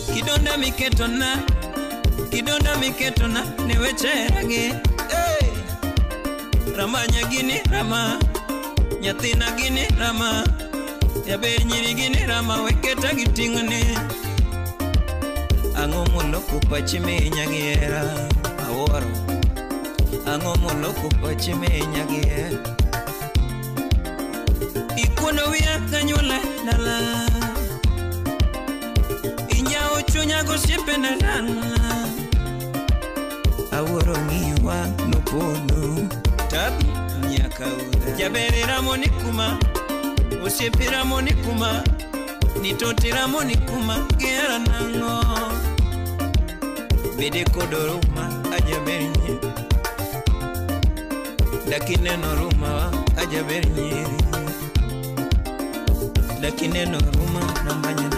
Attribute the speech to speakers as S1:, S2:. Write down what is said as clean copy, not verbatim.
S1: Kidonda miketona ne wecherage. Hey, ramanya gini rama, nyathina gini rama, yaber nyiri gini rama, weketa giting'one. Ang'o moloko pachi minya giera awuoro, ang'o moloko pachi minya giera. Ikuono wiya kanyula dala, inyao chunya gosiepena dala. Awuoro ng'iwa nopono tabi nyaka ura. Jabere ramo nikuma, osiepe ramo nikuma, nitoti ramo nikuma, gera nang'o. Bede kodoruma ajaber nyiri, dakineno ruma ajaber nyiri, dakineno ruma nambanya